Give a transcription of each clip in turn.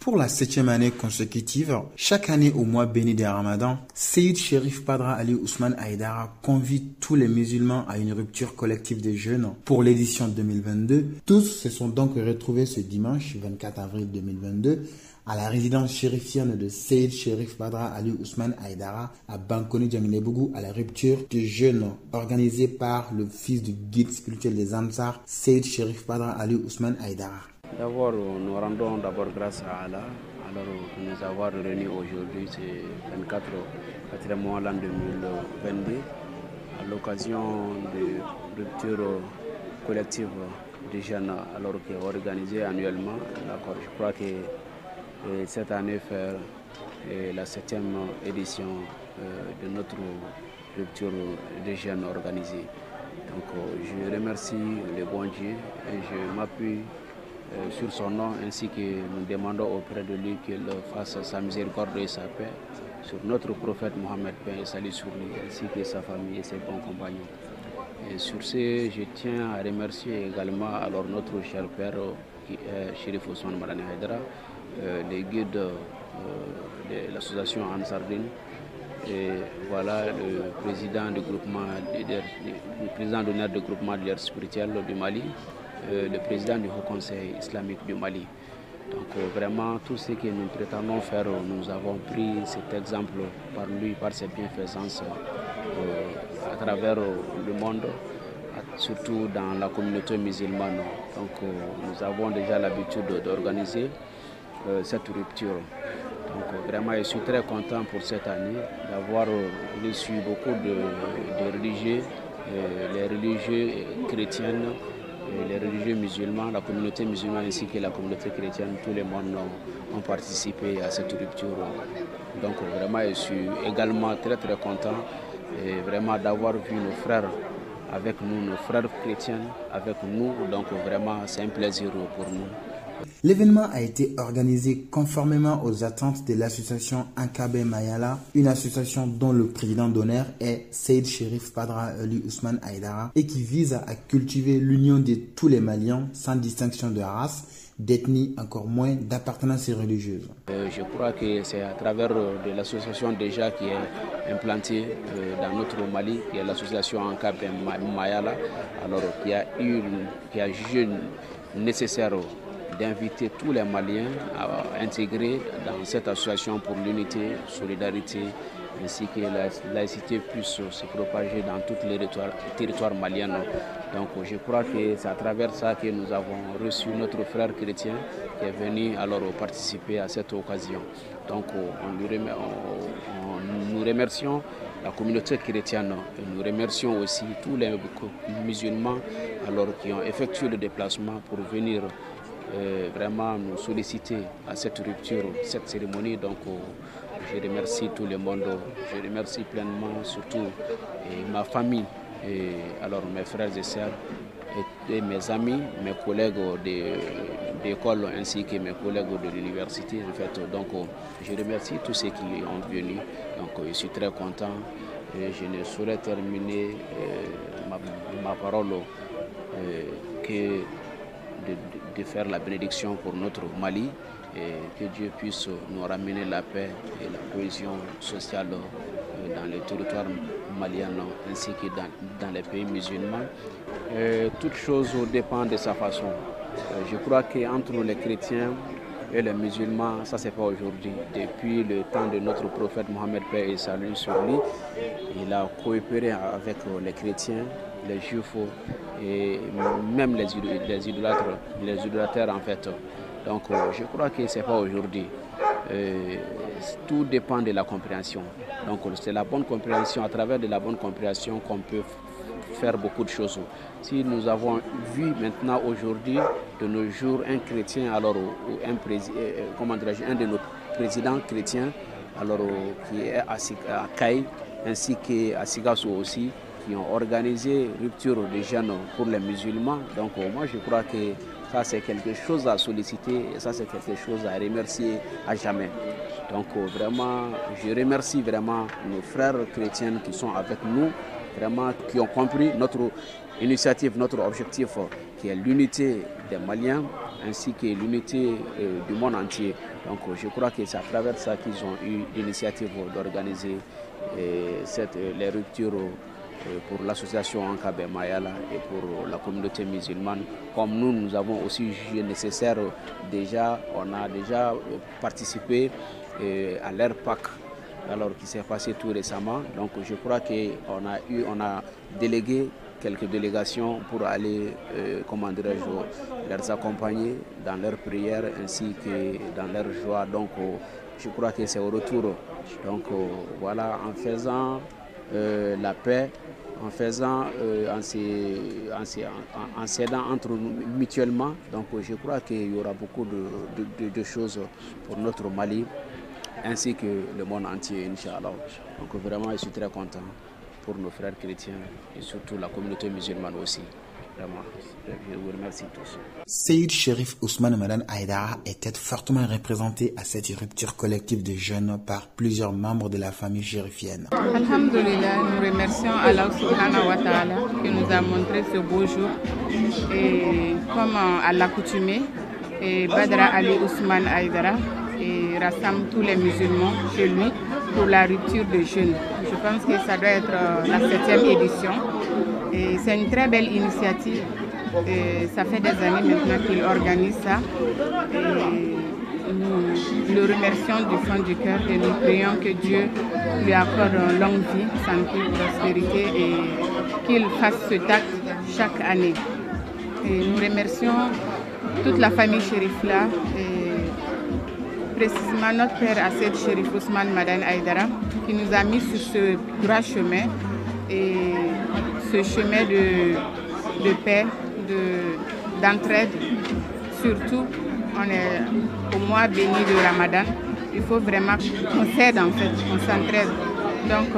Pour la 7e année consécutive, chaque année au mois béni des Ramadan, Seyyid Cherif Padra Ali Ousmane Haïdara convie tous les musulmans à une rupture collective des jeûnes pour l'édition 2022. Tous se sont donc retrouvés ce dimanche 24 avril 2022 à la résidence chérifienne de Seyyid Cherif Padra Ali Ousmane Haïdara à Bankoni Djamilebougou à la rupture du jeûne organisée par le fils du guide spirituel des Ansar, Seyyid Cherif Padra Ali Ousmane Haïdara. D'abord, nous rendons d'abord grâce à Allah alors de nous avoir réunis aujourd'hui, c'est 4e mois l'an 2022, à l'occasion de rupture collective des jeunes alors qui est organisée annuellement. D'accord, je crois que cette année fait la 7e édition de notre rupture des jeunes organisée. Donc je remercie le bon Dieu et je m'appuie sur son nom ainsi que nous demandons auprès de lui qu'il fasse sa miséricorde et sa paix sur notre prophète Mohammed, paix et salut sur lui, ainsi que sa famille et ses bons compagnons. Et sur ce, je tiens à remercier également alors notre cher père qui est Cherif Ousmane Madani Haïdara, les guides de l'association Ansardine, et voilà le président du groupement, le président d'honneur du groupement de l'air spirituel du Mali, le président du Haut Conseil islamique du Mali. Donc vraiment tout ce que nous prétendons faire, nous avons pris cet exemple par lui, par ses bienfaisances à travers le monde, surtout dans la communauté musulmane. Donc nous avons déjà l'habitude d'organiser cette rupture. Donc vraiment je suis très content pour cette année d'avoir reçu beaucoup de religieux, les religieux chrétiennes, les religieux musulmans, la communauté musulmane ainsi que la communauté chrétienne, tout le monde ont participé à cette rupture. Donc vraiment je suis également très content et vraiment d'avoir vu nos frères avec nous, nos frères chrétiens avec nous, donc vraiment c'est un plaisir pour nous. L'événement a été organisé conformément aux attentes de l'association Ankabe Mayala, une association dont le président d'honneur est Seyyid Cherif Padra Ali Ousmane Haïdara et qui vise à cultiver l'union de tous les Maliens sans distinction de race, d'ethnie, encore moins d'appartenance religieuse. Je crois que c'est à travers de l'association déjà qui est implantée dans notre Mali, qui est l'association Ankabe Mayala, alors qui a jugé nécessaire d'inviter tous les Maliens à intégrer dans cette association pour l'unité, solidarité, ainsi que la laïcité puisse se propager dans tous les territoires maliens. Donc je crois que c'est à travers ça que nous avons reçu notre frère chrétien qui est venu alors participer à cette occasion. Donc nous remercions la communauté chrétienne et nous remercions aussi tous les musulmans alors qui ont effectué le déplacement pour venir vraiment nous solliciter à cette rupture, cette cérémonie. Donc je remercie tout le monde, je remercie pleinement surtout ma famille, et alors mes frères et sœurs et mes amis, mes collègues d'école ainsi que mes collègues de l'université. En fait, donc je remercie tous ceux qui ont venu. Donc je suis très content et je ne saurais terminer ma parole que de faire la bénédiction pour notre Mali et que Dieu puisse nous ramener la paix et la cohésion sociale dans les territoires maliens ainsi que dans les pays musulmans. Toute chose dépend de sa façon. Je crois qu'entre les chrétiens et les musulmans, ça c'est pas aujourd'hui. Depuis le temps de notre prophète Mohammed, paix et salut sur lui, il a coopéré avec les chrétiens, les juifs et même les idolâtres en fait. Donc je crois que c'est pas aujourd'hui. Tout dépend de la compréhension. Donc c'est la bonne compréhension, à travers de la bonne compréhension qu'on peut faire beaucoup de choses. Si nous avons vu maintenant aujourd'hui, de nos jours, un chrétien, alors un de nos présidents chrétiens, alors qui est à Caille, ainsi qu'à Sigasso aussi, qui ont organisé rupture de jeunes pour les musulmans. Donc moi je crois que ça c'est quelque chose à solliciter et ça c'est quelque chose à remercier à jamais. Donc vraiment, je remercie vraiment nos frères chrétiens qui sont avec nous, vraiment qui ont compris notre initiative, notre objectif qui est l'unité des Maliens, ainsi que l'unité du monde entier. Donc je crois que c'est à travers ça qu'ils ont eu l'initiative d'organiser les ruptures pour l'association Ankabé Mayala et pour la communauté musulmane. Comme nous avons aussi jugé nécessaire, on a déjà participé à l'Air Pâques, alors qui s'est passé tout récemment. Donc je crois qu'on a délégué quelques délégations pour aller, leur accompagner dans leurs prières ainsi que dans leur joie. Donc je crois que c'est au retour. Donc voilà, en faisant la paix, en s'aidant entre nous mutuellement. Donc je crois qu'il y aura beaucoup de choses pour notre Mali ainsi que le monde entier, Inch'Allah. Donc vraiment, je suis très content pour nos frères chrétiens et surtout la communauté musulmane aussi. Vraiment, je vous remercie tous. Seyyid Cherif Ousmane Madane Aïdara était fortement représenté à cette rupture collective des jeunes par plusieurs membres de la famille chérifienne. Alhamdulillah, nous remercions Allah subhanahu wa ta'ala qui nous a montré ce beau jour. Et comme à l'accoutumée, Badra Ali Ousmane Aïdara rassemble tous les musulmans chez lui pour la rupture des jeûnes. Je pense que ça doit être la 7e édition. Et c'est une très belle initiative. Et ça fait des années maintenant qu'il organise ça. Et nous le remercions du fond du cœur et nous prions que Dieu lui accorde une longue vie, santé, prospérité et qu'il fasse ce acte chaque année. Et nous remercions toute la famille Chérif là. Précisément notre père Assed Cherif Ousmane Madane Aïdara qui nous a mis sur ce droit chemin et ce chemin de paix, d'entraide. Surtout, on est au mois béni de Ramadan. Il faut vraiment qu'on s'aide en fait, qu'on s'entraide. Donc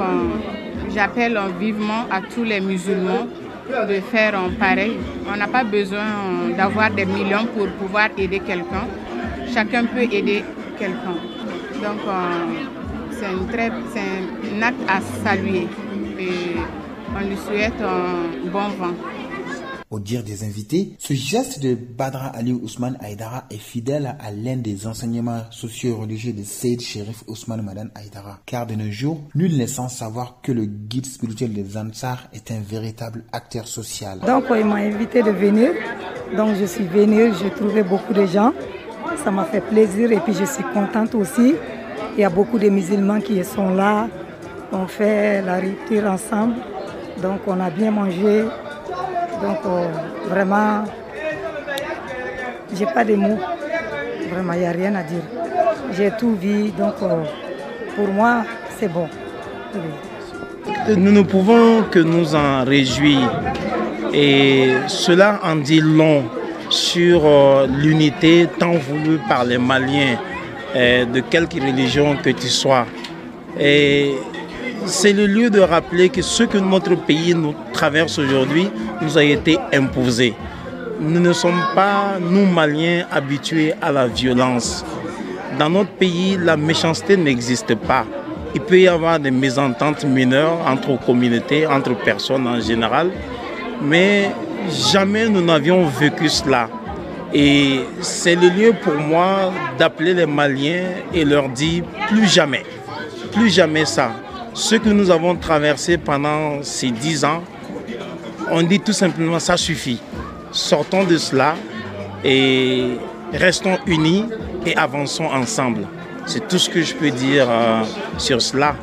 j'appelle vivement à tous les musulmans de faire pareil. On n'a pas besoin d'avoir des millions pour pouvoir aider quelqu'un. Chacun peut aider quelqu'un. Donc c'est un acte à saluer et on lui souhaite un bon vent. Au dire des invités, ce geste de Badra Ali Ousmane Aïdara est fidèle à l'un des enseignements socio-religieux de Seyyid Cherif Ousmane Madane Aïdara. Car de nos jours, nul n'est sans savoir que le guide spirituel des Ansar est un véritable acteur social. Donc il m'a invité de venir. Donc je suis venue, j'ai trouvé beaucoup de gens. Ça m'a fait plaisir et puis je suis contente aussi. Il y a beaucoup de musulmans qui sont là. On fait la rupture ensemble. Donc on a bien mangé. Donc vraiment, j'ai pas de mots. Vraiment, il n'y a rien à dire. J'ai tout vu. Donc pour moi, c'est bon. Nous ne pouvons que nous en réjouir. Et cela en dit long sur l'unité tant voulue par les Maliens, de quelque religion que tu sois. Et c'est le lieu de rappeler que ce que notre pays nous traverse aujourd'hui nous a été imposé. Nous ne sommes pas, nous Maliens, habitués à la violence. Dans notre pays, la méchanceté n'existe pas. Il peut y avoir des mésententes mineures entre communautés, entre personnes en général, mais jamais nous n'avions vécu cela. Et c'est le lieu pour moi d'appeler les Maliens et leur dire plus jamais ça. Ce que nous avons traversé pendant ces 10 ans, on dit tout simplement ça suffit. Sortons de cela et restons unis et avançons ensemble. C'est tout ce que je peux dire sur cela.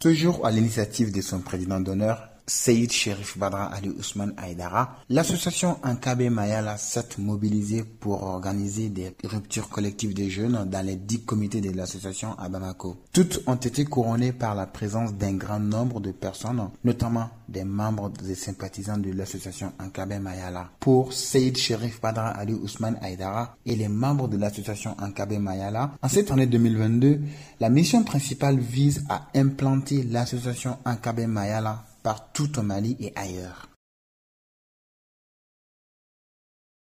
Toujours à l'initiative de son président d'honneur, Seyyid Cherif Badra Ali Ousmane Aïdara, l'association Ankabé Mayala s'est mobilisée pour organiser des ruptures collectives des jeunes dans les 10 comités de l'association à Bamako. Toutes ont été couronnées par la présence d'un grand nombre de personnes, notamment des membres et sympathisants de l'association Ankabé Mayala. Pour Seyyid Cherif Badra Ali Ousmane Aïdara et les membres de l'association Ankabé Mayala, en cette année 2022, la mission principale vise à implanter l'association Ankabé Mayala partout au Mali et ailleurs.